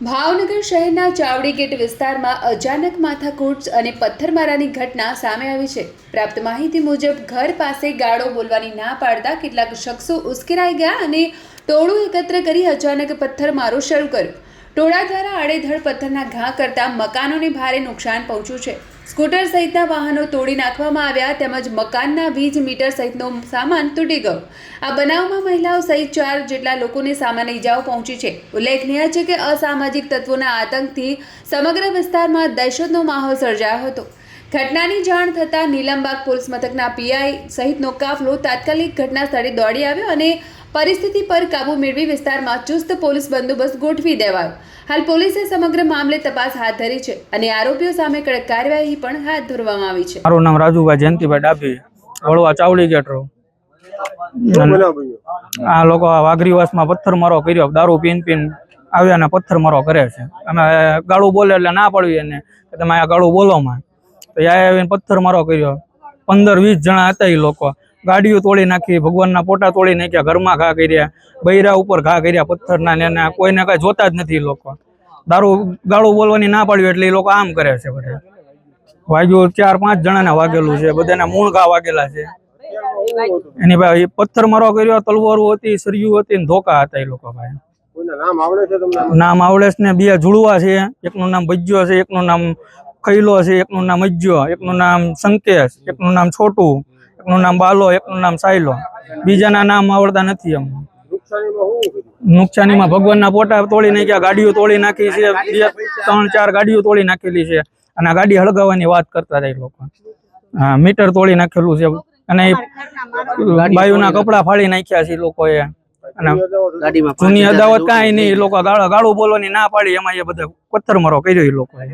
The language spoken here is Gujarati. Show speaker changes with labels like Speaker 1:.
Speaker 1: ભાવનગર શહેરના ચાવડી ગેટ વિસ્તારમાં અચાનક માથાકૂટ અને પથ્થરમારાની ઘટના સામે આવી છે। પ્રાપ્ત માહિતી મુજબ ઘર પાસે ગાળો બોલવાની ના પાડતા કેટલાક શખ્સો ઉશ્કેરાઈ ગયા અને ટોળું એકત્ર કરી અચાનક પથ્થરમારો શરૂ કર્યો। ટોળા દ્વારા આડેધડ પથ્થરના ઘા કરતા મકાનોને ભારે નુકસાન પહોંચ્યું છે। સ્કૂટર સહિતના વાહનો તોડી નાખવામાં આવ્યા તેમજ મકાનના વીજ મીટર સહિતનો સામાન તૂટી ગયો। આ બનાવમાં મહિલાઓ સહિત 4 જેટલા લોકોને સામાન્ય ઈજાઓ પહોંચી છે। ઉલ્લેખનીય છે કે અસામાજિક તત્વોના આતંકથી સમગ્ર વિસ્તારમાં દહેશતનો માહોલ સર્જાયો હતો। ઘટનાની જાણ થતાં નીલમબાગ પોલીસ મથકના પીઆઈ સહિતનો કાફલો તાત્કાલિક ઘટના સ્થળે દોડી આવ્યો અને પરિસ્થિતિ પર કાબુ મેળવી વિસ્તારમાં ચુસ્ત પોલીસ બંદોબસ્ત ગોઠવી દેવાયો। હાલ પોલીસે સમગ્ર મામલે તપાસ હાથ ધરી છે અને આરોપીઓ સામે કડક કાર્યવાહી પણ હાથ ધરવામાં આવી છે।
Speaker 2: મારું નામ રાજુભાઈ જયંતિભાઈ ડાભી, વડવા ચાવડી ગેટ રો। આ લોકો વાઘરીવાસમાં પથ્થરમારો કર્યો, દારૂ પીન આવ્યા ને પથ્થરમારો કરે છે। અમે ગાળું બોલે એટલે ના પડવી એને કે તમે આ ગાળું બોલો માં, તો આવીને પથ્થરમારો કર્યો। 15-20 જણા હતા એ લોકો, ગાડીઓ તોડી નાખી, ભગવાનના પોટા તોડી નાખ્યા, ઘરમાં ઘા કર્યા, બૈરા ઉપર ઘા કર્યા પથ્થરના ને કોઈને કઈ જોતા જ નથી। લોકો દારૂ ગાળું બોલવાની ના પાડ્યું એટલે એ લોકો આમ કરે છે। બધા વાગ્યું 4-5 જણાને વાગેલું છે, બધાના મૂળ ઘા વાગેલા છે। એની ભાઈ પથ્થરમારો કર્યો, તલવારો હતી, સરિયું હતી ને ધોકા હતા એ લોકો ભાઈ। નામ આવડે છે ને 2 જુડવા છે, એકનું નામ ભજ્યો છે, એકનું નામ ખૈલો છે, એકનું નામ અજ્જો, એકનું નામ સંકેશ, એકનું નામ છોટું, એકનું નામ બાલો, એકનું નામ સાયલો। બીજાના નામ આવડતા નથી અમને। નુકસાનીમાં ભગવાનના પોટા તોડી નાખ્યા, ગાડીઓ તોડી નાખી છે, 2-3-4 ગાડીઓ તોડી નાખેલી છે અને આ ગાડી હળગાવવાની વાત કરતા હતા એ લોકો। હા, મીટર તોડી નાખેલું છે અને બાયુના કપડા ફાડી નાખ્યા છે લોકોએ અને જૂની અદાવત કાંઈ નહીં, એ લોકો ગાળું બોલવાની ના પાડી એમાં એ બધા પથ્થરમારો કર્યો એ લોકોએ।